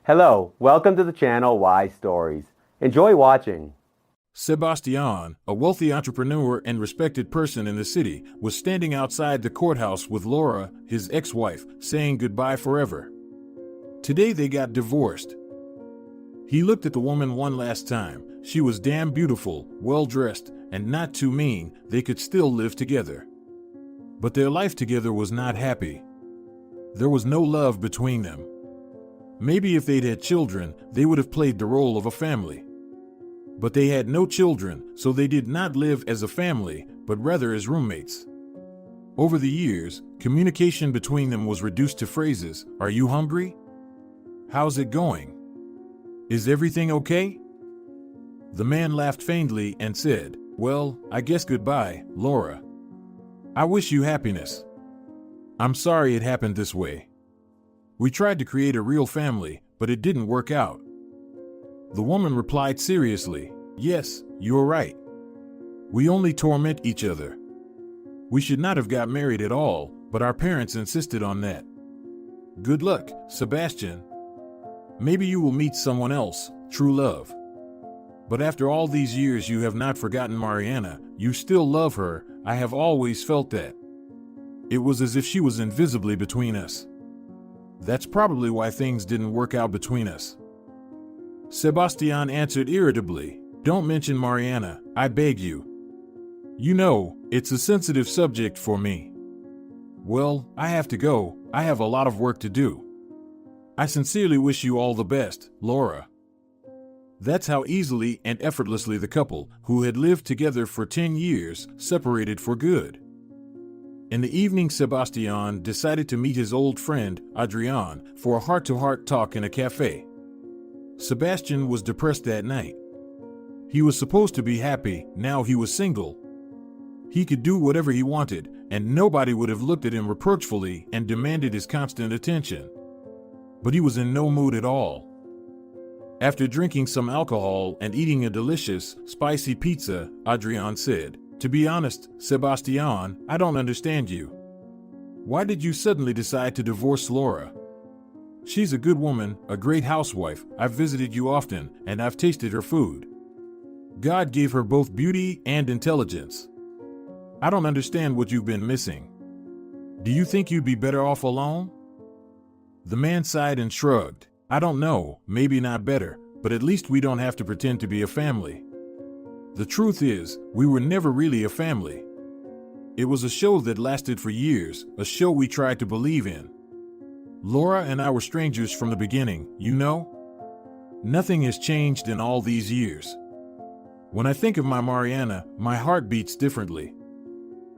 Hello, welcome to the channel Why Stories. Enjoy watching. Sebastián, a wealthy entrepreneur and respected person in the city, was standing outside the courthouse with Laura, his ex-wife, saying goodbye forever. Today they got divorced. He looked at the woman one last time. She was damn beautiful, well-dressed, and not too mean. They could still live together. But their life together was not happy. There was no love between them. Maybe if they'd had children, they would have played the role of a family. But they had no children, so they did not live as a family, but rather as roommates. Over the years, communication between them was reduced to phrases, "Are you hungry? How's it going? Is everything okay?" The man laughed faintly and said, "Well, I guess goodbye, Laura. I wish you happiness. I'm sorry it happened this way. We tried to create a real family, but it didn't work out." The woman replied seriously, "Yes, you're right. We only torment each other. We should not have got married at all, but our parents insisted on that. Good luck, Sebastián. Maybe you will meet someone else, true love. But after all these years you have not forgotten Mariana, you still love her. I have always felt that. It was as if she was invisibly between us. That's probably why things didn't work out between us." Sebastián answered irritably, "Don't mention Mariana, I beg you. You know, it's a sensitive subject for me. Well, I have to go. I have a lot of work to do. I sincerely wish you all the best, Laura." That's how easily and effortlessly the couple, who had lived together for 10 years, separated for good. In the evening, Sebastián decided to meet his old friend, Adrián, for a heart-to-heart talk in a cafe. Sebastián was depressed that night. He was supposed to be happy, now he was single. He could do whatever he wanted, and nobody would have looked at him reproachfully and demanded his constant attention. But he was in no mood at all. After drinking some alcohol and eating a delicious, spicy pizza, Adrián said, "To be honest, Sebastián, I don't understand you. Why did you suddenly decide to divorce Laura? She's a good woman, a great housewife. I've visited you often, and I've tasted her food. God gave her both beauty and intelligence. I don't understand what you've been missing. Do you think you'd be better off alone?" The man sighed and shrugged. "I don't know, maybe not better, but at least we don't have to pretend to be a family. The truth is, we were never really a family. It was a show that lasted for years, a show we tried to believe in. Laura and I were strangers from the beginning, you know? Nothing has changed in all these years. When I think of my Mariana, my heart beats differently.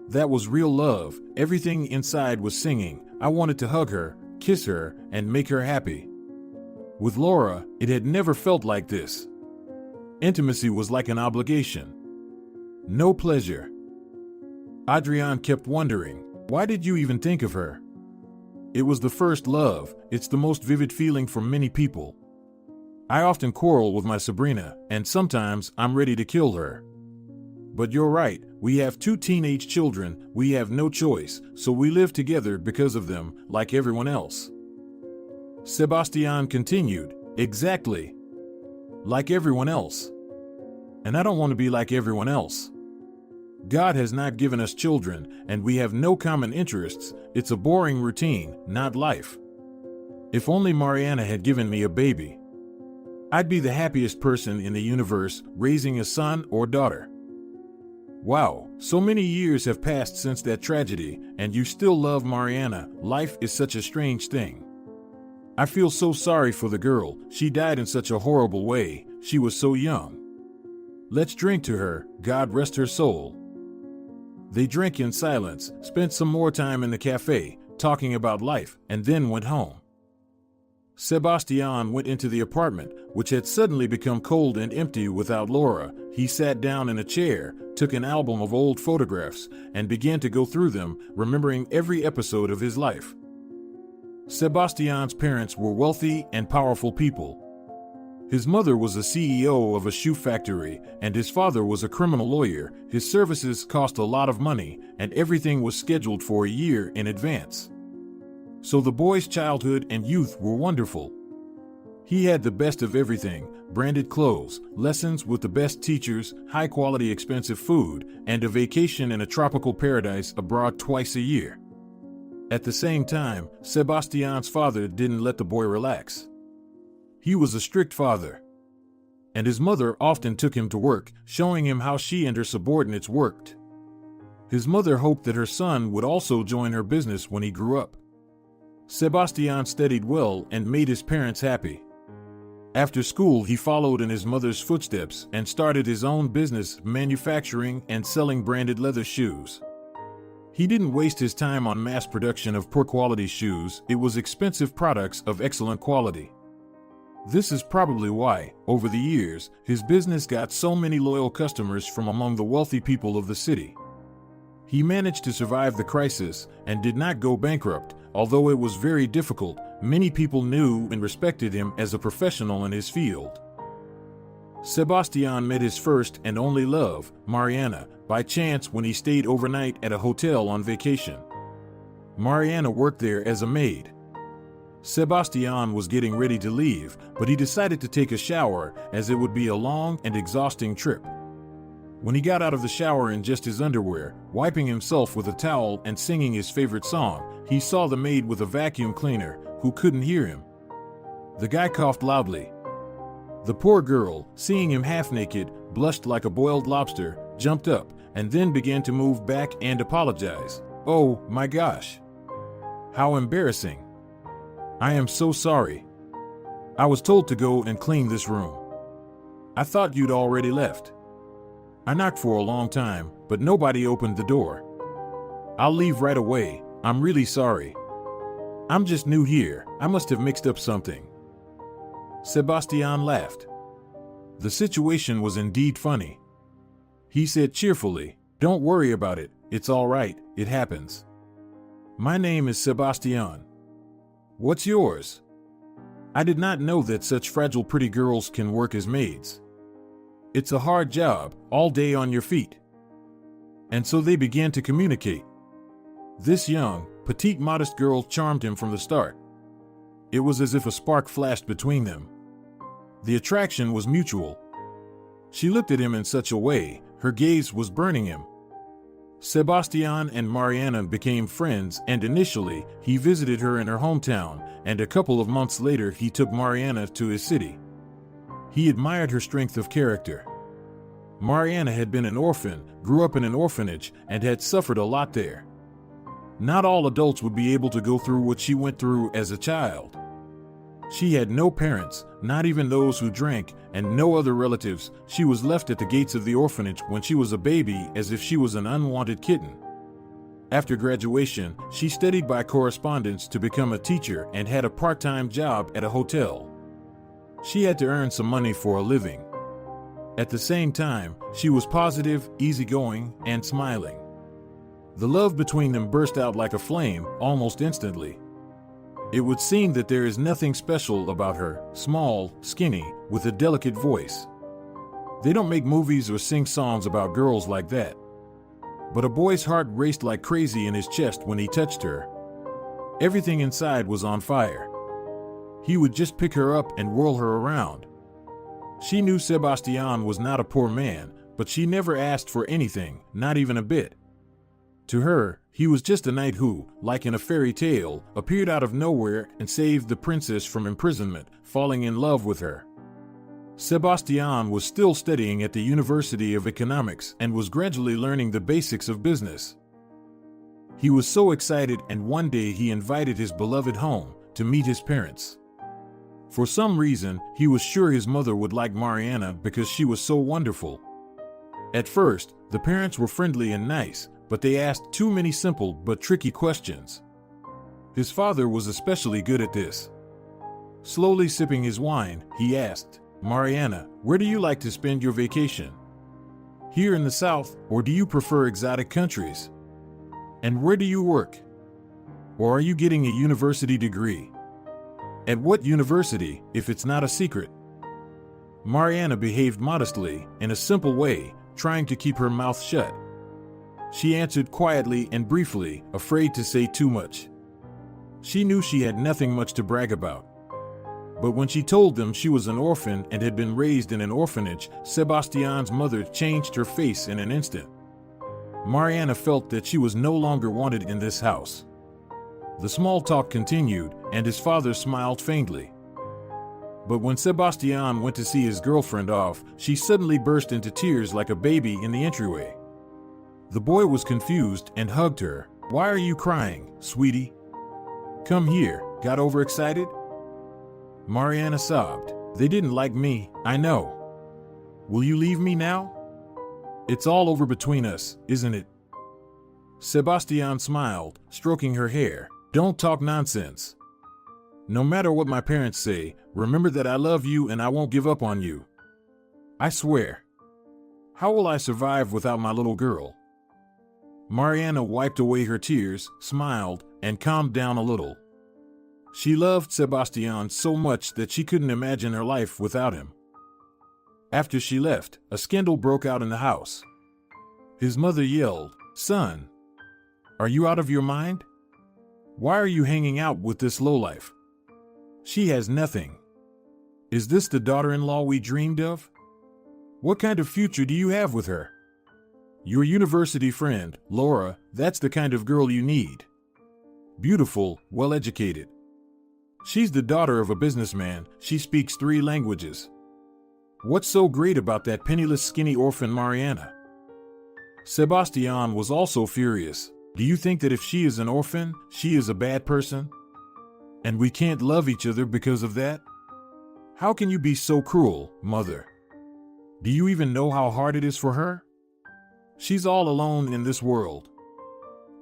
That was real love, everything inside was singing. I wanted to hug her, kiss her, and make her happy. With Laura, it had never felt like this. Intimacy was like an obligation. No pleasure." Adrián kept wondering, why did you even think of her? It was the first love, it's the most vivid feeling for many people. I often quarrel with my Sabrina, and sometimes I'm ready to kill her. But you're right, we have 2 teenage children, we have no choice, so we live together because of them, like everyone else. Sebastián continued, "Exactly. Like everyone else. And I don't want to be like everyone else. God has not given us children, and we have no common interests. It's a boring routine, not life. If only Mariana had given me a baby. I'd be the happiest person in the universe, raising a son or daughter." Wow, so many years have passed since that tragedy, and you still love Mariana. Life is such a strange thing. I feel so sorry for the girl. She died in such a horrible way. She was so young. Let's drink to her, God rest her soul. They drank in silence, spent some more time in the cafe, talking about life, and then went home. Sebastián went into the apartment, which had suddenly become cold and empty without Laura. He sat down in a chair, took an album of old photographs, and began to go through them, remembering every episode of his life. Sebastián's parents were wealthy and powerful people. His mother was a CEO of a shoe factory, and his father was a criminal lawyer. His services cost a lot of money, and everything was scheduled for a year in advance. So the boy's childhood and youth were wonderful. He had the best of everything: branded clothes, lessons with the best teachers, high-quality expensive food, and a vacation in a tropical paradise abroad twice a year. At the same time, Sebastián's father didn't let the boy relax. He was a strict father, and his mother often took him to work, showing him how she and her subordinates worked. His mother hoped that her son would also join her business when he grew up. Sebastián studied well and made his parents happy. After school, he followed in his mother's footsteps and started his own business, manufacturing and selling branded leather shoes. He didn't waste his time on mass production of poor quality shoes. It was expensive products of excellent quality. This is probably why, over the years, his business got so many loyal customers from among the wealthy people of the city. He managed to survive the crisis and did not go bankrupt. Although it was very difficult, many people knew and respected him as a professional in his field. Sebastián met his first and only love, Mariana, by chance when he stayed overnight at a hotel on vacation. Mariana worked there as a maid. Sebastián was getting ready to leave, but he decided to take a shower as it would be a long and exhausting trip. When he got out of the shower in just his underwear, wiping himself with a towel and singing his favorite song, he saw the maid with a vacuum cleaner, who couldn't hear him. The guy coughed loudly. The poor girl, seeing him half naked, blushed like a boiled lobster, jumped up, and then began to move back and apologize. "Oh, my gosh. How embarrassing. I am so sorry. I was told to go and clean this room. I thought you'd already left. I knocked for a long time, but nobody opened the door. I'll leave right away. I'm really sorry. I'm just new here. I must have mixed up something." Sebastián laughed. The situation was indeed funny. He said cheerfully, "Don't worry about it. It's all right. It happens. My name is Sebastián. What's yours? I did not know that such fragile pretty girls can work as maids. It's a hard job, all day on your feet." And so they began to communicate. This young, petite, modest girl charmed him from the start. It was as if a spark flashed between them. The attraction was mutual. She looked at him in such a way, her gaze was burning him. Sebastián and Mariana became friends, and initially, he visited her in her hometown, and a couple of months later he took Mariana to his city. He admired her strength of character. Mariana had been an orphan, grew up in an orphanage, and had suffered a lot there. Not all adults would be able to go through what she went through as a child. She had no parents, not even those who drank, and no other relatives. She was left at the gates of the orphanage when she was a baby, as if she was an unwanted kitten. After graduation, she studied by correspondence to become a teacher and had a part-time job at a hotel. She had to earn some money for a living. At the same time, she was positive, easygoing, and smiling. The love between them burst out like a flame, almost instantly. It would seem that there is nothing special about her, small, skinny, with a delicate voice. They don't make movies or sing songs about girls like that. But a boy's heart raced like crazy in his chest when he touched her. Everything inside was on fire. He would just pick her up and whirl her around. She knew Sebastián was not a poor man, but she never asked for anything, not even a bit. To her, he was just a knight who, like in a fairy tale, appeared out of nowhere and saved the princess from imprisonment, falling in love with her. Sebastián was still studying at the University of Economics and was gradually learning the basics of business. He was so excited, and one day he invited his beloved home to meet his parents. For some reason, he was sure his mother would like Mariana because she was so wonderful. At first, the parents were friendly and nice, but they asked too many simple but tricky questions. His father was especially good at this. Slowly sipping his wine, he asked, "Mariana, where do you like to spend your vacation? Here in the South, or do you prefer exotic countries? And where do you work? Or are you getting a university degree? At what university, if it's not a secret?" Mariana behaved modestly, in a simple way, trying to keep her mouth shut. She answered quietly and briefly, afraid to say too much. She knew she had nothing much to brag about. But when she told them she was an orphan and had been raised in an orphanage, Sebastián's mother changed her face in an instant. Mariana felt that she was no longer wanted in this house. The small talk continued, and his father smiled faintly. But when Sebastián went to see his girlfriend off, she suddenly burst into tears like a baby in the entryway. The boy was confused and hugged her. "Why are you crying, sweetie? Come here, got overexcited?" Mariana sobbed. "They didn't like me, I know. Will you leave me now? It's all over between us, isn't it?" Sebastián smiled, stroking her hair. "Don't talk nonsense. No matter what my parents say, remember that I love you and I won't give up on you. I swear. How will I survive without my little girl?" Mariana wiped away her tears, smiled, and calmed down a little. She loved Sebastián so much that she couldn't imagine her life without him. After she left, a scandal broke out in the house. His mother yelled, "Son, are you out of your mind? Why are you hanging out with this lowlife? She has nothing. Is this the daughter-in-law we dreamed of? What kind of future do you have with her? Your university friend, Laura, that's the kind of girl you need. Beautiful, well-educated. She's the daughter of a businessman. She speaks 3 languages. What's so great about that penniless skinny orphan Mariana?" Sebastián was also furious. "Do you think that if she is an orphan, she is a bad person? And we can't love each other because of that? How can you be so cruel, mother? Do you even know how hard it is for her? She's all alone in this world.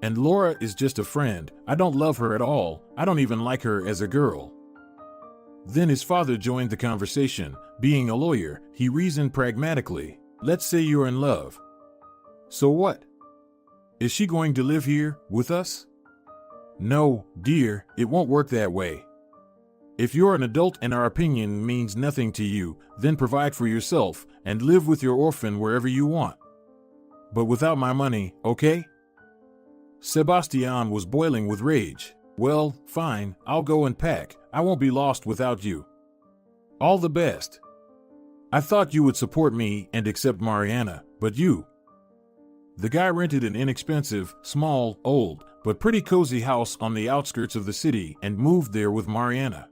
And Laura is just a friend. I don't love her at all. I don't even like her as a girl." Then his father joined the conversation. Being a lawyer, he reasoned pragmatically. "Let's say you're in love. So what? Is she going to live here, with us?" "No, dear, it won't work that way. If you're an adult and our opinion means nothing to you, then provide for yourself and live with your orphan wherever you want. But without my money, okay?" Sebastián was boiling with rage. "Well, fine, I'll go and pack. I won't be lost without you. All the best. I thought you would support me and accept Mariana, but you..." The guy rented an inexpensive, small, old, but pretty cozy house on the outskirts of the city and moved there with Mariana.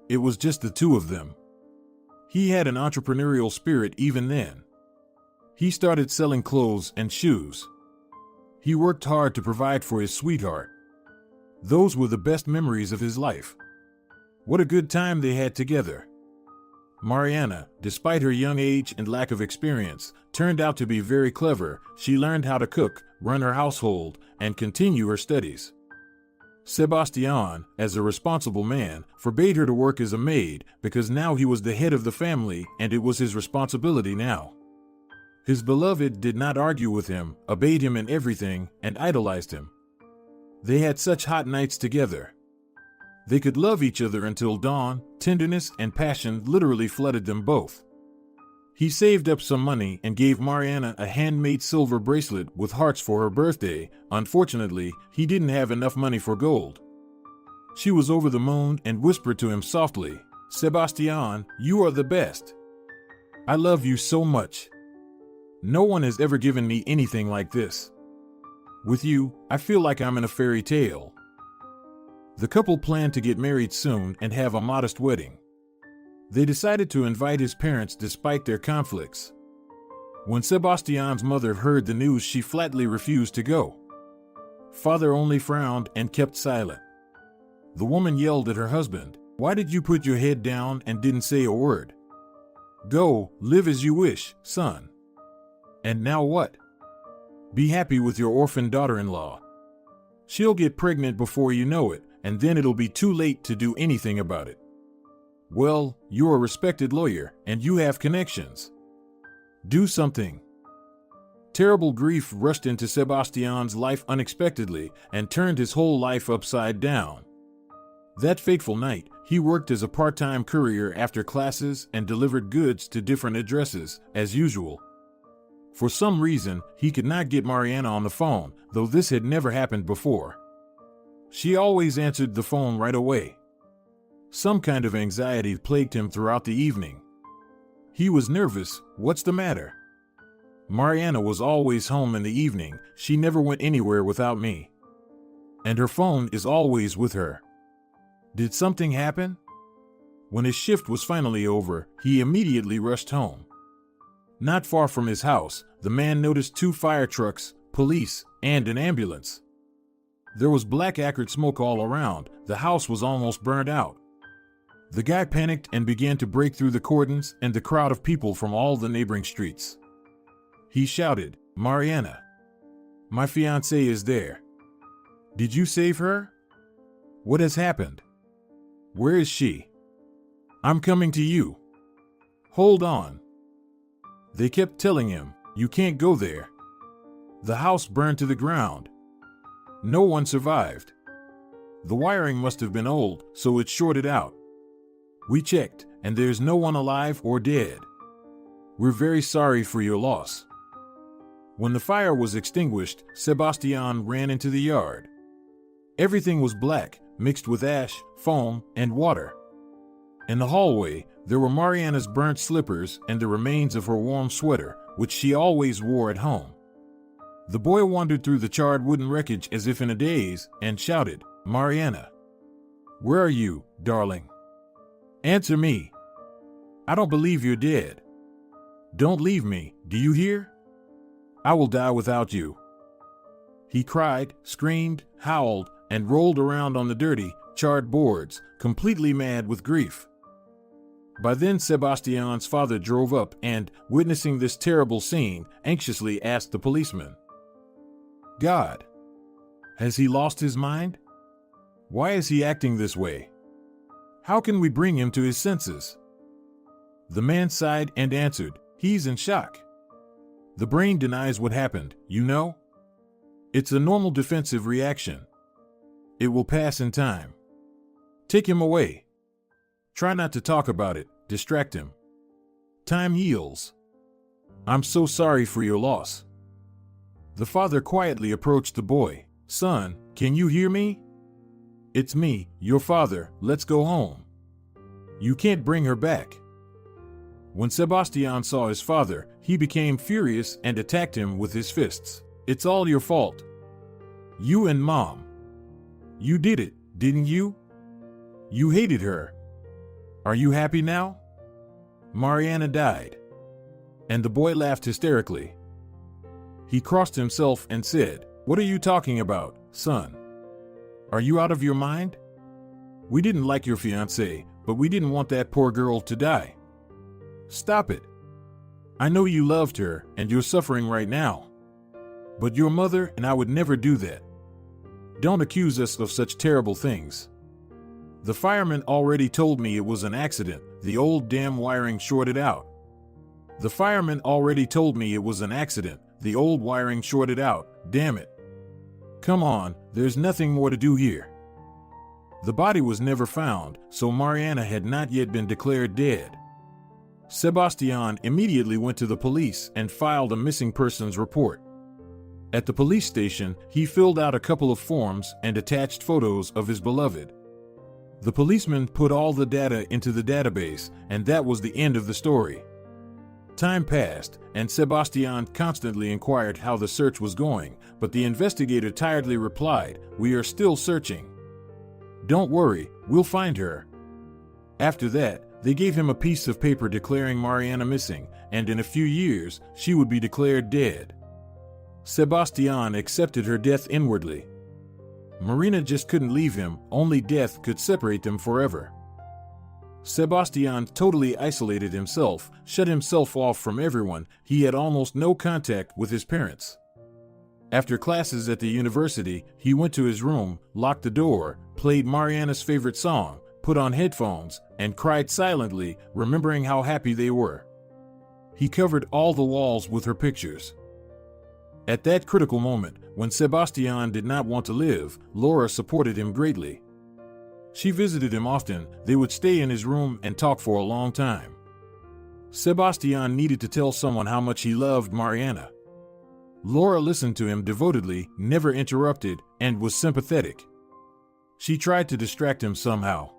It was just the two of them. He had an entrepreneurial spirit even then. He started selling clothes and shoes. He worked hard to provide for his sweetheart. Those were the best memories of his life. What a good time they had together. Mariana, despite her young age and lack of experience, turned out to be very clever. She learned how to cook, run her household, and continue her studies. Sebastián, as a responsible man, forbade her to work as a maid because now he was the head of the family and it was his responsibility now. His beloved did not argue with him, obeyed him in everything, and idolized him. They had such hot nights together. They could love each other until dawn. Tenderness and passion literally flooded them both. He saved up some money and gave Mariana a handmade silver bracelet with hearts for her birthday. Unfortunately, he didn't have enough money for gold. She was over the moon and whispered to him softly, "Sebastián, you are the best. I love you so much. No one has ever given me anything like this. With you, I feel like I'm in a fairy tale." The couple planned to get married soon and have a modest wedding. They decided to invite his parents despite their conflicts. When Sebastián's mother heard the news, she flatly refused to go. Father only frowned and kept silent. The woman yelled at her husband, "Why did you put your head down and didn't say a word? Go, live as you wish, son. And now what? Be happy with your orphan daughter-in-law. She'll get pregnant before you know it, and then it'll be too late to do anything about it. Well, you're a respected lawyer, and you have connections. Do something." Terrible grief rushed into Sebastián's life unexpectedly and turned his whole life upside down. That fateful night, he worked as a part-time courier after classes and delivered goods to different addresses, as usual. For some reason, he could not get Mariana on the phone, though this had never happened before. She always answered the phone right away. Some kind of anxiety plagued him throughout the evening. He was nervous. What's the matter? Mariana was always home in the evening. She never went anywhere without me. And her phone is always with her. Did something happen? When his shift was finally over, he immediately rushed home. Not far from his house, the man noticed 2 fire trucks, police, and an ambulance. There was black acrid smoke all around. The house was almost burned out. The guy panicked and began to break through the cordons and the crowd of people from all the neighboring streets. He shouted, "Mariana, my fiancée is there. Did you save her? What has happened? Where is she? I'm coming to you. Hold on." They kept telling him, "You can't go there. The house burned to the ground. No one survived. The wiring must have been old, so it shorted out. We checked, and there's no one alive or dead. We're very sorry for your loss." When the fire was extinguished, Sebastián ran into the yard. Everything was black, mixed with ash, foam, and water. In the hallway, there were Mariana's burnt slippers and the remains of her warm sweater, which she always wore at home. The boy wandered through the charred wooden wreckage as if in a daze and shouted, "Mariana, where are you, darling? Answer me. I don't believe you're dead. Don't leave me, do you hear? I will die without you." He cried, screamed, howled, and rolled around on the dirty, charred boards, completely mad with grief. By then Sebastián's father drove up and, witnessing this terrible scene, anxiously asked the policeman, "God, has he lost his mind? Why is he acting this way? How can we bring him to his senses?" The man sighed and answered, "He's in shock. The brain denies what happened, you know? It's a normal defensive reaction. It will pass in time. Take him away. Try not to talk about it, distract him. Time heals. I'm so sorry for your loss." The father quietly approached the boy. "Son, can you hear me? It's me, your father, let's go home. You can't bring her back." When Sebastián saw his father, he became furious and attacked him with his fists. "It's all your fault. You and Mom. You did it, didn't you? You hated her. Are you happy now? Mariana died." And the boy laughed hysterically. He crossed himself and said, "What are you talking about, son? Are you out of your mind? We didn't like your fiancée, but we didn't want that poor girl to die. Stop it. I know you loved her and you're suffering right now. But your mother and I would never do that. Don't accuse us of such terrible things. The fireman already told me it was an accident. The old damn wiring shorted out. The fireman already told me it was an accident. The old wiring shorted out. Damn it. Come on, there's nothing more to do here." The body was never found, so Mariana had not yet been declared dead. Sebastián immediately went to the police and filed a missing persons report. At the police station, he filled out a couple of forms and attached photos of his beloved. The policeman put all the data into the database, and that was the end of the story. Time passed, and Sebastián constantly inquired how the search was going, but the investigator tiredly replied, "We are still searching. Don't worry, we'll find her." After that, they gave him a piece of paper declaring Mariana missing, and in a few years, she would be declared dead. Sebastián accepted her death inwardly. Marina just couldn't leave him, only death could separate them forever. Sebastián totally isolated himself, shut himself off from everyone. He had almost no contact with his parents. After classes at the university, he went to his room, locked the door, played Mariana's favorite song, put on headphones, and cried silently, remembering how happy they were. He covered all the walls with her pictures. At that critical moment, when Sebastián did not want to live, Laura supported him greatly. She visited him often. They would stay in his room and talk for a long time. Sebastián needed to tell someone how much he loved Mariana. Laura listened to him devotedly, never interrupted, and was sympathetic. She tried to distract him somehow.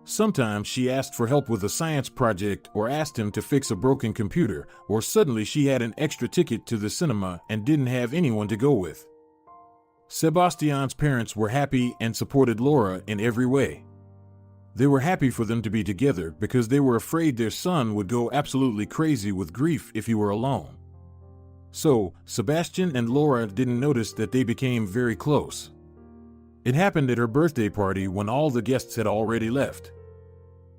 Sometimes she asked for help with a science project or asked him to fix a broken computer, or suddenly she had an extra ticket to the cinema and didn't have anyone to go with. Sebastián's parents were happy and supported Laura in every way. They were happy for them to be together because they were afraid their son would go absolutely crazy with grief if he were alone. So, Sebastián and Laura didn't notice that they became very close. It happened at her birthday party when all the guests had already left.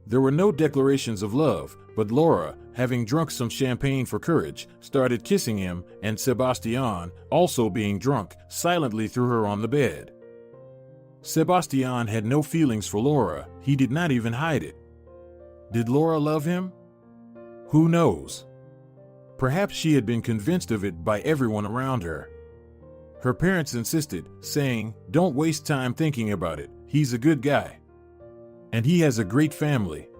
There were no declarations of love, but Laura, having drunk some champagne for courage, started kissing him, and Sebastián, also being drunk, silently threw her on the bed. Sebastián had no feelings for Laura, he did not even hide it. Did Laura love him? Who knows? Perhaps she had been convinced of it by everyone around her. Her parents insisted, saying, "Don't waste time thinking about it, he's a good guy. And he has a great family.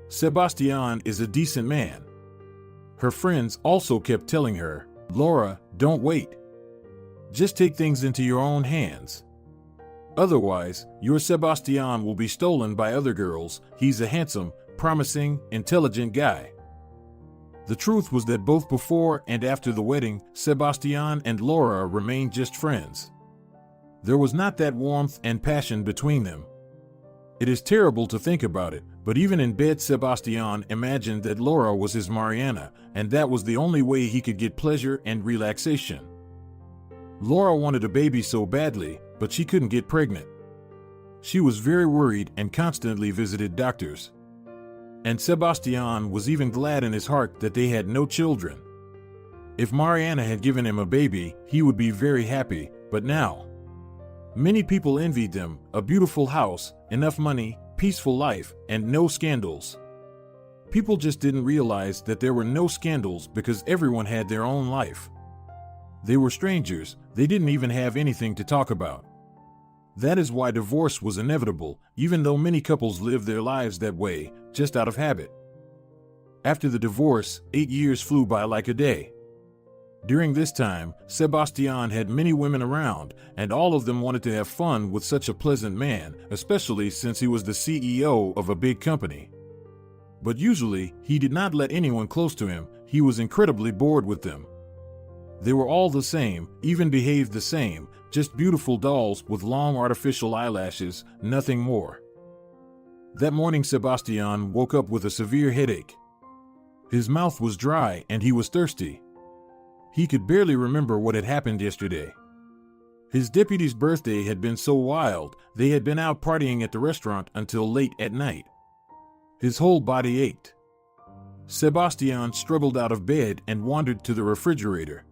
Sebastián is a decent man." Her friends also kept telling her, "Laura, don't wait. Just take things into your own hands. Otherwise, your Sebastián will be stolen by other girls. He's a handsome, promising, intelligent guy." The truth was that both before and after the wedding, Sebastián and Laura remained just friends. There was not that warmth and passion between them. It is terrible to think about it, but even in bed Sebastián imagined that Laura was his Mariana, and that was the only way he could get pleasure and relaxation. Laura wanted a baby so badly, but she couldn't get pregnant. She was very worried and constantly visited doctors. And Sebastián was even glad in his heart that they had no children. If Mariana had given him a baby, he would be very happy, but now... Many people envied them, a beautiful house, enough money, peaceful life, and no scandals. People just didn't realize that there were no scandals because everyone had their own life. They were strangers, they didn't even have anything to talk about. That is why divorce was inevitable, even though many couples lived their lives that way, just out of habit. After the divorce, 8 years flew by like a day. During this time, Sebastián had many women around, and all of them wanted to have fun with such a pleasant man, especially since he was the CEO of a big company. But usually, he did not let anyone close to him, he was incredibly bored with them. They were all the same, even behaved the same, just beautiful dolls with long artificial eyelashes, nothing more. That morning Sebastián woke up with a severe headache. His mouth was dry and he was thirsty. He could barely remember what had happened yesterday. His deputy's birthday had been so wild, they had been out partying at the restaurant until late at night. His whole body ached. Sebastián struggled out of bed and wandered to the refrigerator.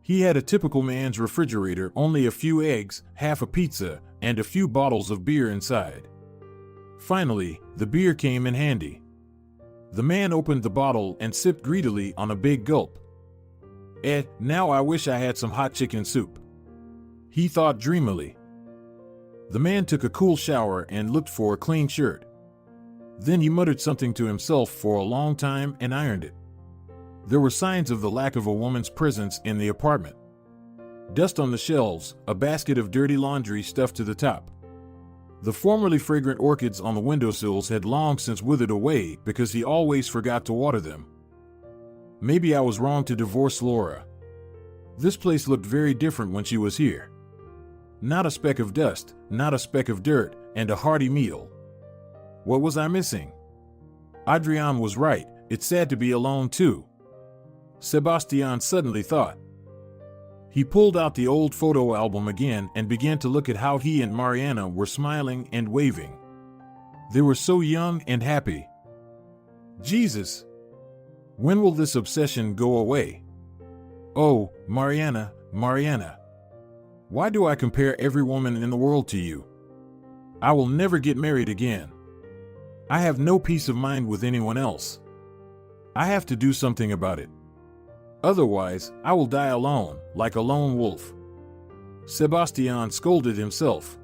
He had a typical man's refrigerator, only a few eggs, half a pizza, and a few bottles of beer inside. Finally, the beer came in handy. The man opened the bottle and sipped greedily on a big gulp. Now I wish I had some hot chicken soup," he thought dreamily. The man took a cool shower and looked for a clean shirt. Then he muttered something to himself for a long time and ironed it. There were signs of the lack of a woman's presence in the apartment. Dust on the shelves, a basket of dirty laundry stuffed to the top. The formerly fragrant orchids on the windowsills had long since withered away because he always forgot to water them. Maybe I was wrong to divorce Laura. This place looked very different when she was here. Not a speck of dust, not a speck of dirt, and a hearty meal. What was I missing? Adrián was right, it's sad to be alone too. Sebastián suddenly thought. He pulled out the old photo album again and began to look at how he and Mariana were smiling and waving. They were so young and happy. Jesus! When will this obsession go away? Oh, Mariana, Mariana. Why do I compare every woman in the world to you? I will never get married again. I have no peace of mind with anyone else. I have to do something about it. Otherwise, I will die alone, like a lone wolf. Sebastián scolded himself.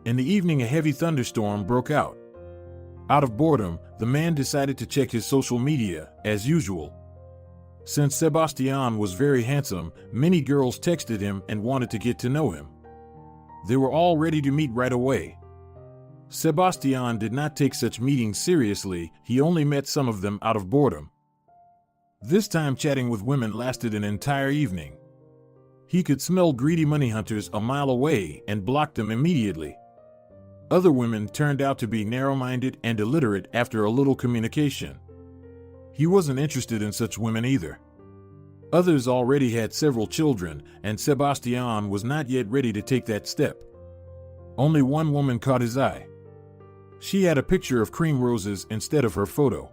In the evening, a heavy thunderstorm broke out. Out of boredom, the man decided to check his social media, as usual. Since Sebastián was very handsome, many girls texted him and wanted to get to know him. They were all ready to meet right away. Sebastián did not take such meetings seriously, he only met some of them out of boredom. This time chatting with women lasted an entire evening. He could smell greedy money hunters a mile away and blocked them immediately. Other women turned out to be narrow-minded and illiterate after a little communication. He wasn't interested in such women either. Others already had several children, and Sebastián was not yet ready to take that step. Only one woman caught his eye. She had a picture of cream roses instead of her photo.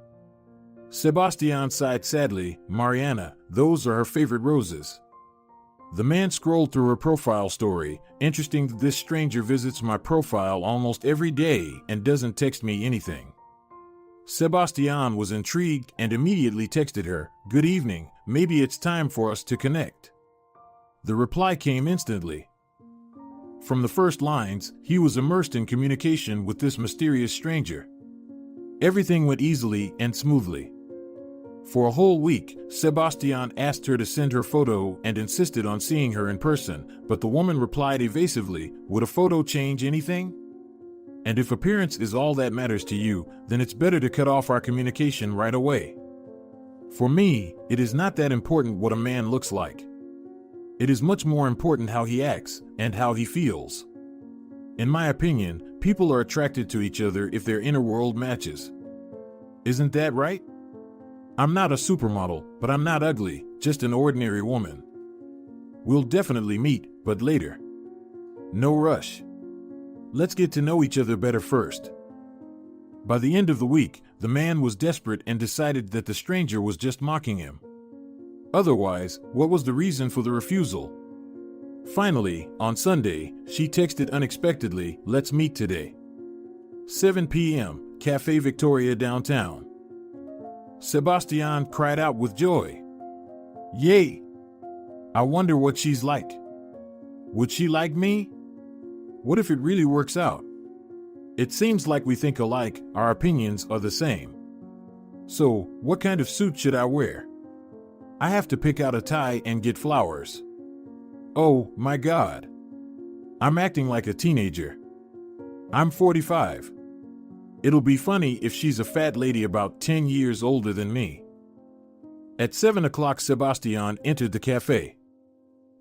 Sebastián sighed sadly. Mariana, those are her favorite roses. The man scrolled through her profile story. Interesting that this stranger visits my profile almost every day and doesn't text me anything. Sebastián was intrigued and immediately texted her, "Good evening, maybe it's time for us to connect." The reply came instantly. From the first lines, he was immersed in communication with this mysterious stranger. Everything went easily and smoothly. For a whole week, Sebastián asked her to send her photo and insisted on seeing her in person, but the woman replied evasively, "Would a photo change anything? And if appearance is all that matters to you, then it's better to cut off our communication right away. For me, it is not that important what a man looks like. It is much more important how he acts and how he feels. In my opinion, people are attracted to each other if their inner world matches. Isn't that right? I'm not a supermodel, but I'm not ugly, just an ordinary woman. We'll definitely meet, but later. No rush. Let's get to know each other better first." By the end of the week, the man was desperate and decided that the stranger was just mocking him. Otherwise, what was the reason for the refusal? Finally, on Sunday, she texted unexpectedly, "Let's meet today. 7 p.m., Café Victoria downtown." Sebastián cried out with joy. "Yay! I wonder what she's like. Would she like me? What if it really works out? It seems like we think alike, our opinions are the same. So, what kind of suit should I wear? I have to pick out a tie and get flowers. Oh, my God. I'm acting like a teenager. I'm 45. It'll be funny if she's a fat lady about 10 years older than me." At 7 o'clock, Sebastián entered the cafe.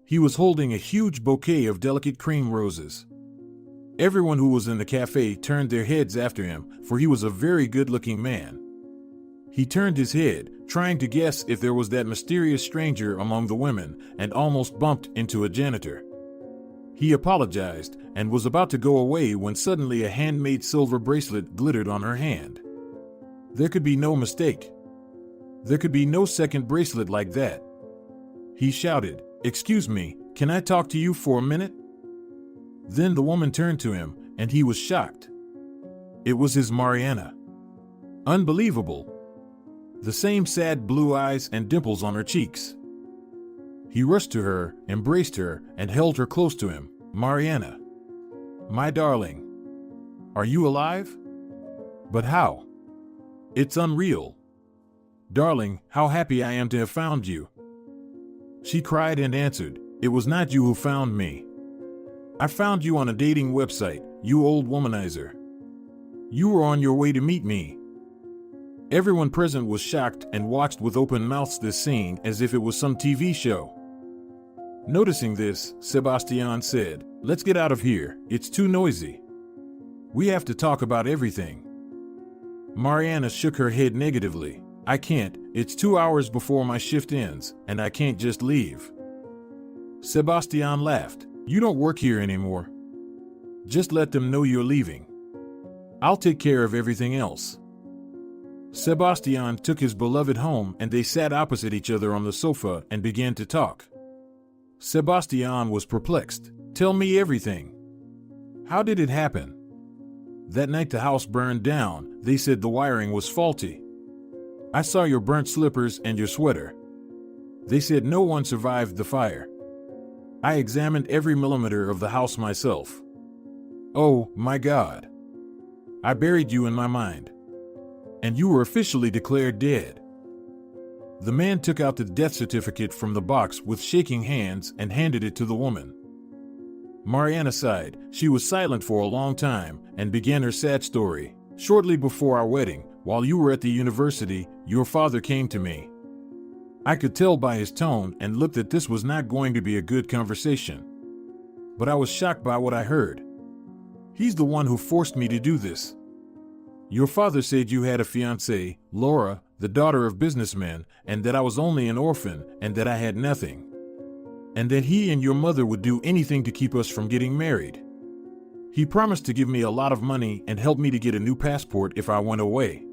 He was holding a huge bouquet of delicate cream roses. Everyone who was in the cafe turned their heads after him, for he was a very good-looking man. He turned his head, trying to guess if there was that mysterious stranger among the women, and almost bumped into a janitor. He apologized and was about to go away when suddenly a handmade silver bracelet glittered on her hand. There could be no mistake. There could be no second bracelet like that. He shouted, "Excuse me, can I talk to you for a minute?" Then the woman turned to him, and he was shocked. It was his Mariana. Unbelievable. The same sad blue eyes and dimples on her cheeks. He rushed to her, embraced her, and held her close to him. "Mariana. My darling. Are you alive? But how? It's unreal. Darling, how happy I am to have found you." She cried and answered, "It was not you who found me. I found you on a dating website, you old womanizer. You were on your way to meet me." Everyone present was shocked and watched with open mouths this scene as if it was some TV show. Noticing this, Sebastián said, "Let's get out of here, it's too noisy. We have to talk about everything." Mariana shook her head negatively. "I can't, it's 2 hours before my shift ends, and I can't just leave." Sebastián laughed. "You don't work here anymore. Just let them know you're leaving. I'll take care of everything else." Sebastián took his beloved home and they sat opposite each other on the sofa and began to talk. Sebastián was perplexed. "Tell me everything. How did it happen? That night the house burned down, they said the wiring was faulty. I saw your burnt slippers and your sweater. They said no one survived the fire. I examined every millimeter of the house myself. Oh, my God. I buried you in my mind. And you were officially declared dead." The man took out the death certificate from the box with shaking hands and handed it to the woman. Mariana sighed. She was silent for a long time and began her sad story. Shortly before our wedding, while you were at the university, your father came to me. I could tell by his tone and look that this was not going to be a good conversation. But I was shocked by what I heard. He's the one who forced me to do this. Your father said you had a fiancée, Laura, the daughter of businessmen, and that I was only an orphan and that I had nothing. And that he and your mother would do anything to keep us from getting married. He promised to give me a lot of money and help me to get a new passport if I went away.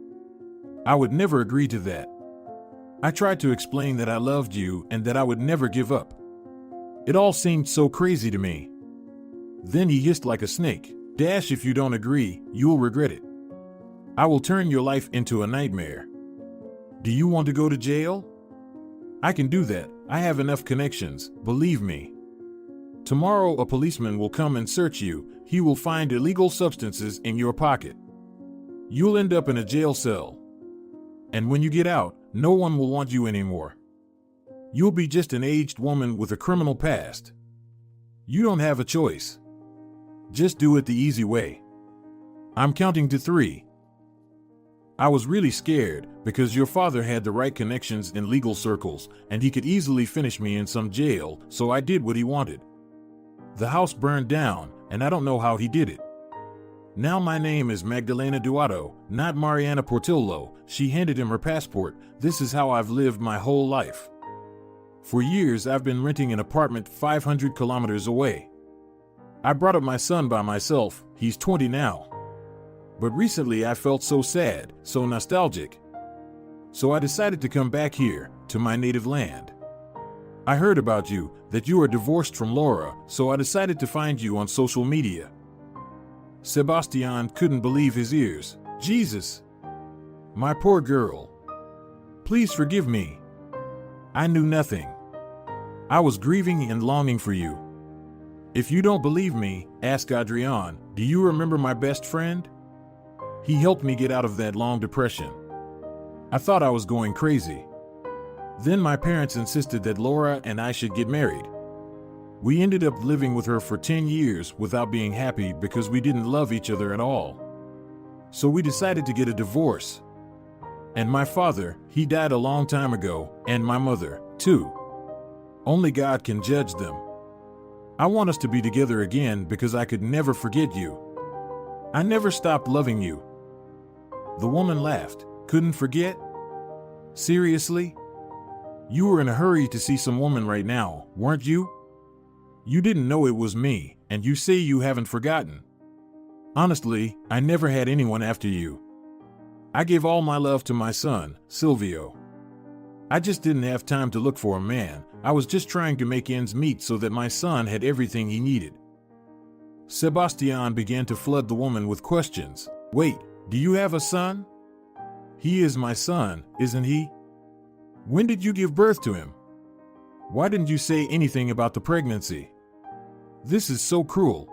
I would never agree to that. I tried to explain that I loved you and that I would never give up. It all seemed so crazy to me. Then he hissed like a snake. Dash, if you don't agree, you'll regret it. I will turn your life into a nightmare. Do you want to go to jail? I can do that. I have enough connections, believe me. Tomorrow a policeman will come and search you. He will find illegal substances in your pocket. You'll end up in a jail cell. And when you get out, no one will want you anymore. You'll be just an aged woman with a criminal past. You don't have a choice. Just do it the easy way. I'm counting to 3. I was really scared because your father had the right connections in legal circles and he could easily finish me in some jail, so I did what he wanted. The house burned down and I don't know how he did it. Now my name is Magdalena Duato, not Mariana Portillo. She handed him her passport. This is how I've lived my whole life. For years I've been renting an apartment 500 kilometers away. I brought up my son by myself. He's 20 now. But recently I felt so sad, so nostalgic. So I decided to come back here, to my native land. I heard about you, that you are divorced from Laura, so I decided to find you on social media. Sebastián couldn't believe his ears. Jesus! My poor girl. Please forgive me. I knew nothing. I was grieving and longing for you. If you don't believe me, ask Adrian. Do you remember my best friend? He helped me get out of that long depression. I thought I was going crazy. Then my parents insisted that Laura and I should get married. We ended up living with her for 10 years without being happy because we didn't love each other at all. So we decided to get a divorce. And my father, he died a long time ago, and my mother, too. Only God can judge them. I want us to be together again because I could never forget you. I never stopped loving you. The woman laughed. Couldn't forget? Seriously? You were in a hurry to see some woman right now, weren't you? You didn't know it was me, and you say you haven't forgotten. Honestly, I never had anyone after you. I gave all my love to my son, Silvio. I just didn't have time to look for a man. I was just trying to make ends meet so that my son had everything he needed. Sebastián began to flood the woman with questions. Wait, do you have a son? He is my son, isn't he? When did you give birth to him? Why didn't you say anything about the pregnancy? This is so cruel.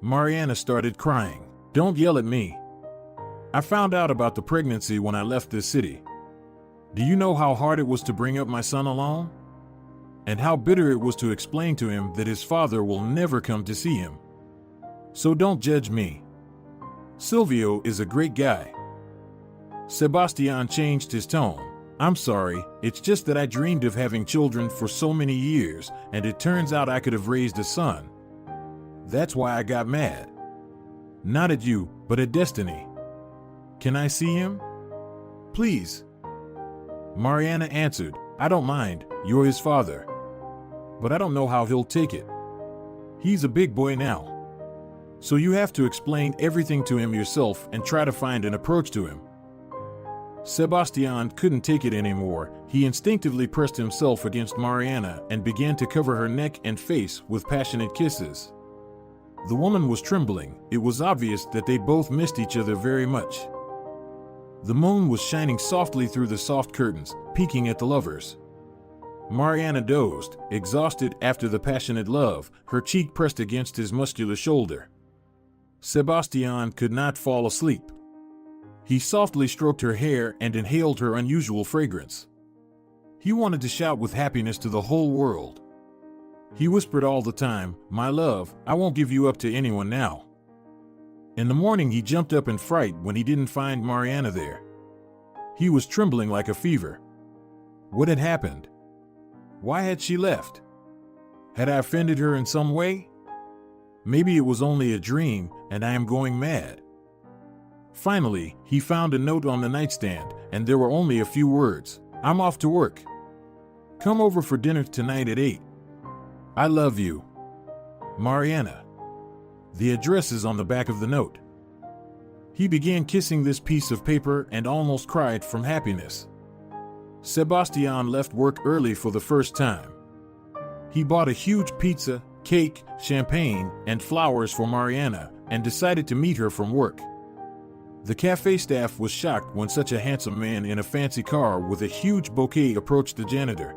Mariana started crying. Don't yell at me. I found out about the pregnancy when I left this city. Do you know how hard it was to bring up my son alone? And how bitter it was to explain to him that his father will never come to see him. So don't judge me. Silvio is a great guy. Sebastián changed his tone. I'm sorry, it's just that I dreamed of having children for so many years, and it turns out I could have raised a son. That's why I got mad. Not at you, but at destiny. Can I see him? Please. Mariana answered, I don't mind, you're his father. But I don't know how he'll take it. He's a big boy now. So you have to explain everything to him yourself and try to find an approach to him. Sebastián couldn't take it anymore. He instinctively pressed himself against Mariana and began to cover her neck and face with passionate kisses. The woman was trembling. It was obvious that they both missed each other very much. The moon was shining softly through the soft curtains, peeking at the lovers. Mariana dozed, exhausted after the passionate love, her cheek pressed against his muscular shoulder. Sebastián could not fall asleep. He softly stroked her hair and inhaled her unusual fragrance. He wanted to shout with happiness to the whole world. He whispered all the time, "My love, I won't give you up to anyone now." In the morning he jumped up in fright when he didn't find Mariana there. He was trembling like a fever. What had happened? Why had she left? Had I offended her in some way? Maybe it was only a dream and I am going mad. Finally, he found a note on the nightstand, and there were only a few words. "I'm off to work. Come over for dinner tonight at 8. I love you. Mariana." The address is on the back of the note. He began kissing this piece of paper and almost cried from happiness. Sebastián left work early for the first time. He bought a huge pizza, cake, champagne, and flowers for Mariana and decided to meet her from work. The cafe staff was shocked when such a handsome man in a fancy car with a huge bouquet approached the janitor.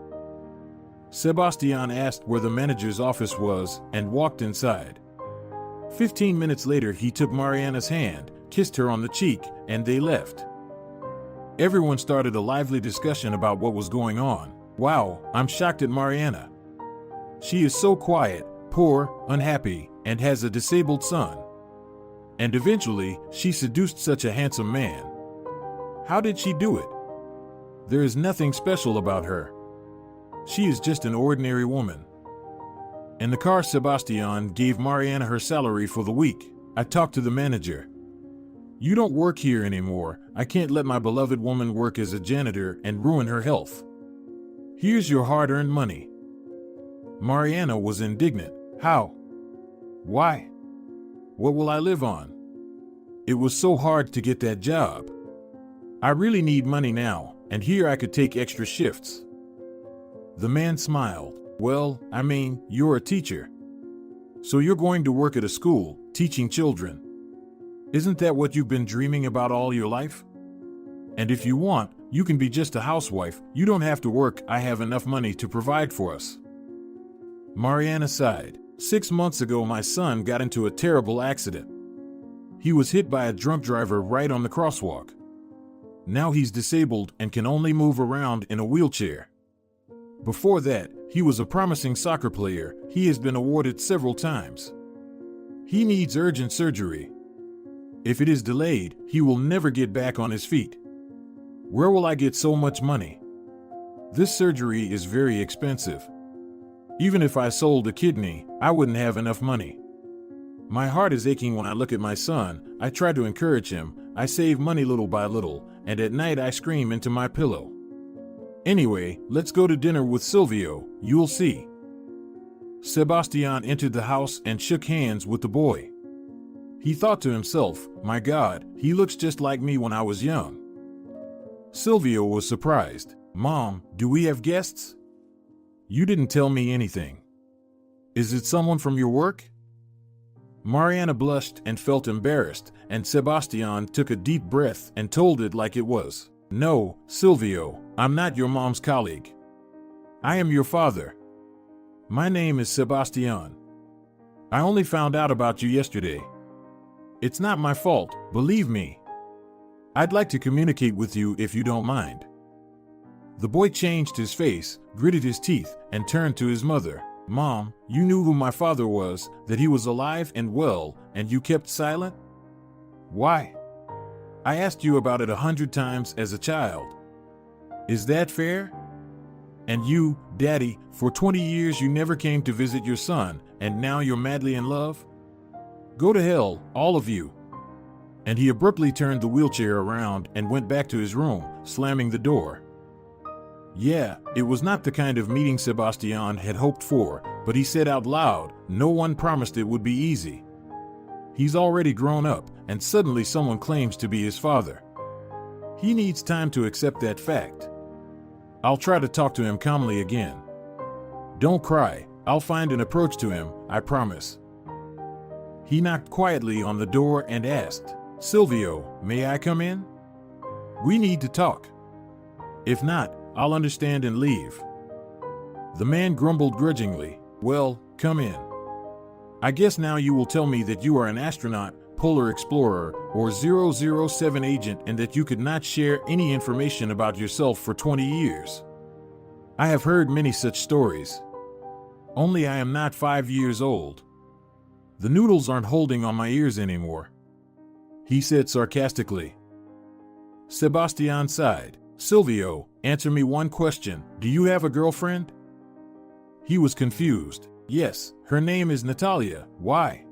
Sebastián asked where the manager's office was and walked inside. 15 minutes later, he took Mariana's hand, kissed her on the cheek, and they left. Everyone started a lively discussion about what was going on. "Wow, I'm shocked at Mariana. She is so quiet, poor, unhappy, and has a disabled son. And eventually, she seduced such a handsome man. How did she do it? There is nothing special about her. She is just an ordinary woman." In the car, Sebastián gave Mariana her salary for the week. "I talked to the manager. You don't work here anymore. I can't let my beloved woman work as a janitor and ruin her health. Here's your hard-earned money." Mariana was indignant. "How? Why? What will I live on? It was so hard to get that job. I really need money now, and here I could take extra shifts." The man smiled. "Well, I mean, you're a teacher. So you're going to work at a school, teaching children. Isn't that what you've been dreaming about all your life? And if you want, you can be just a housewife. You don't have to work. I have enough money to provide for us." Mariana sighed. 6 months ago, my son got into a terrible accident. He was hit by a drunk driver right on the crosswalk. Now he's disabled and can only move around in a wheelchair. Before that, he was a promising soccer player. He has been awarded several times. He needs urgent surgery. If it is delayed, he will never get back on his feet. Where will I get so much money? This surgery is very expensive. Even if I sold a kidney, I wouldn't have enough money. My heart is aching when I look at my son. I try to encourage him. I save money little by little, and at night I scream into my pillow. Anyway, let's go to dinner with Silvio, you'll see." Sebastián entered the house and shook hands with the boy. He thought to himself, "My God, he looks just like me when I was young." Silvio was surprised. "Mom, do we have guests? You didn't tell me anything. Is it someone from your work?" Mariana blushed and felt embarrassed, and Sebastián took a deep breath and told it like it was. "No, Silvio, I'm not your mom's colleague. I am your father. My name is Sebastián. I only found out about you yesterday. It's not my fault, believe me. I'd like to communicate with you if you don't mind." The boy changed his face, gritted his teeth, and turned to his mother. "Mom, you knew who my father was, that he was alive and well, and you kept silent? Why? I asked you about it 100 times as a child. Is that fair? And you, Daddy, for 20 years you never came to visit your son, and now you're madly in love? Go to hell, all of you." And he abruptly turned the wheelchair around and went back to his room, slamming the door. Yeah, it was not the kind of meeting Sebastián had hoped for, but he said out loud, no one promised it would be easy. He's already grown up, and suddenly someone claims to be his father. He needs time to accept that fact. I'll try to talk to him calmly again. Don't cry, I'll find an approach to him, I promise. He knocked quietly on the door and asked, Silvio, may I come in? We need to talk. If not, I'll understand and leave. The man grumbled grudgingly, well, come in. I guess now you will tell me that you are an astronaut, polar explorer, or 007 agent and that you could not share any information about yourself for 20 years. I have heard many such stories. Only I am not 5 years old. The noodles aren't holding on my ears anymore," he said sarcastically. Sebastián sighed. "Silvio, answer me one question. Do you have a girlfriend?" He was confused. "Yes, her name is Natalia. Why?"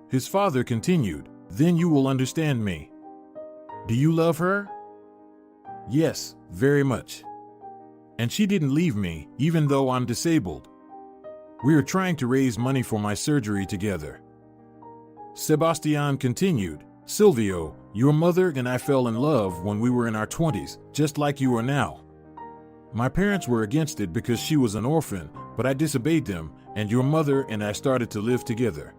His father continued. "Then you will understand me. Do you love her?" "Yes, very much. And she didn't leave me, even though I'm disabled. We are trying to raise money for my surgery together." Sebastián continued. "Silvio, your mother and I fell in love when we were in our 20s, just like you are now. My parents were against it because she was an orphan, but I disobeyed them, and your mother and I started to live together.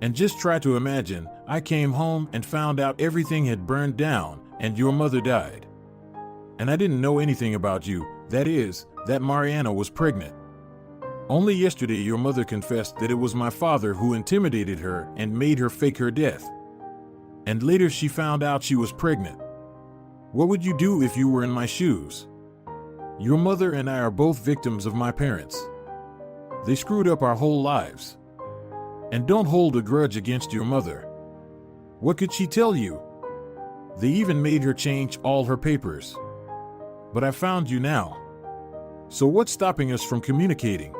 And just try to imagine, I came home and found out everything had burned down, and your mother died. And I didn't know anything about you, that is, that Mariana was pregnant. Only yesterday your mother confessed that it was my father who intimidated her and made her fake her death. And later she found out she was pregnant. What would you do if you were in my shoes? Your mother and I are both victims of my parents. They screwed up our whole lives. And don't hold a grudge against your mother. What could she tell you? They even made her change all her papers. But I found you now. So what's stopping us from communicating?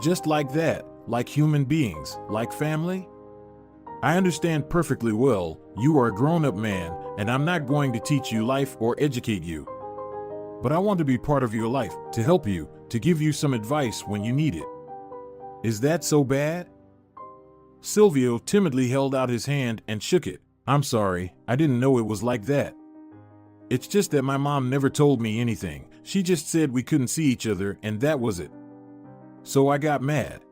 Just like that, like human beings, like family? I understand perfectly well, you are a grown-up man, and I'm not going to teach you life or educate you. But I want to be part of your life, to help you, to give you some advice when you need it. Is that so bad?" Silvio timidly held out his hand and shook it. "I'm sorry, I didn't know it was like that. It's just that my mom never told me anything. She just said we couldn't see each other, and that was it. So I got mad.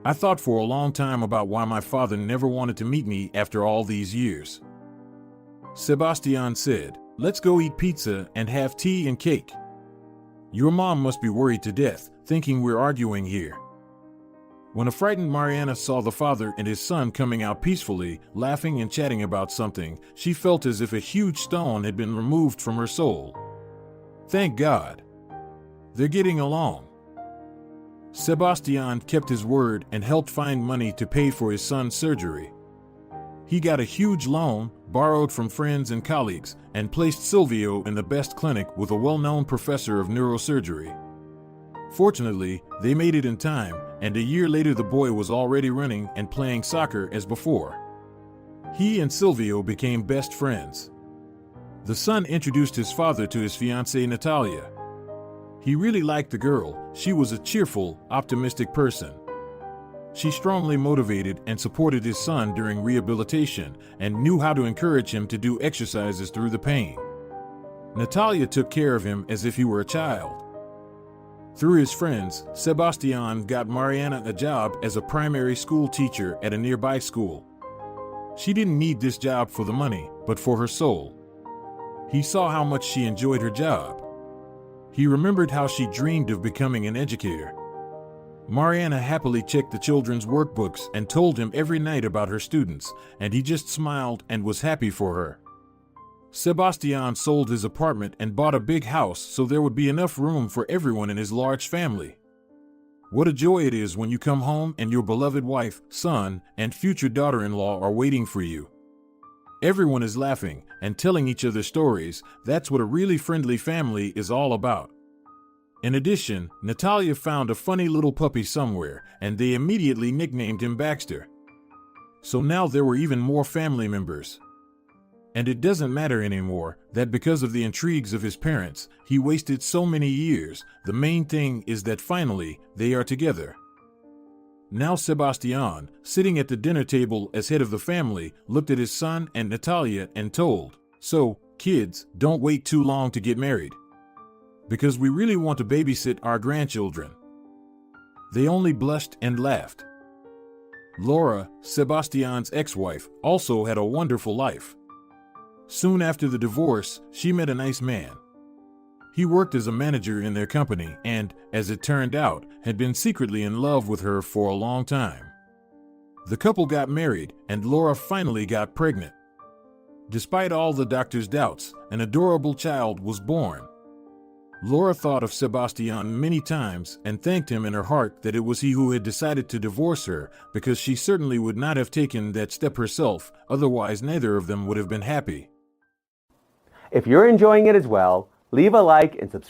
I thought for a long time about why my father never wanted to meet me after all these years." Sebastián said, "Let's go eat pizza and have tea and cake. Your mom must be worried to death, thinking we're arguing here." When a frightened Mariana saw the father and his son coming out peacefully, laughing and chatting about something, she felt as if a huge stone had been removed from her soul. Thank God. They're getting along. Sebastián kept his word and helped find money to pay for his son's surgery. He got a huge loan, borrowed from friends and colleagues, and placed Silvio in the best clinic with a well-known professor of neurosurgery. Fortunately, they made it in time, and a year later the boy was already running and playing soccer as before. He and Silvio became best friends. The son introduced his father to his fiancée Natalia. He really liked the girl. She was a cheerful, optimistic person. She strongly motivated and supported his son during rehabilitation and knew how to encourage him to do exercises through the pain. Natalia took care of him as if he were a child. Through his friends, Sebastián got Mariana a job as a primary school teacher at a nearby school. She didn't need this job for the money, but for her soul. He saw how much she enjoyed her job. He remembered how she dreamed of becoming an educator. Mariana happily checked the children's workbooks and told him every night about her students, and he just smiled and was happy for her. Sebastián sold his apartment and bought a big house so there would be enough room for everyone in his large family. What a joy it is when you come home and your beloved wife, son, and future daughter-in-law are waiting for you. Everyone is laughing and telling each other stories. That's what a really friendly family is all about. In addition, Natalia found a funny little puppy somewhere, and they immediately nicknamed him Baxter. So now there were even more family members. And it doesn't matter anymore that because of the intrigues of his parents, he wasted so many years. The main thing is that finally, they are together. Now Sebastián, sitting at the dinner table as head of the family, looked at his son and Natalia and told, "So, kids, don't wait too long to get married. Because we really want to babysit our grandchildren." They only blushed and laughed. Laura, Sebastián's ex-wife, also had a wonderful life. Soon after the divorce, she met a nice man. He worked as a manager in their company and, as it turned out, had been secretly in love with her for a long time. The couple got married, and Laura finally got pregnant. Despite all the doctor's doubts, an adorable child was born. Laura thought of Sebastián many times and thanked him in her heart that it was he who had decided to divorce her, because she certainly would not have taken that step herself, otherwise neither of them would have been happy. If you're enjoying it as well, leave a like and subscribe.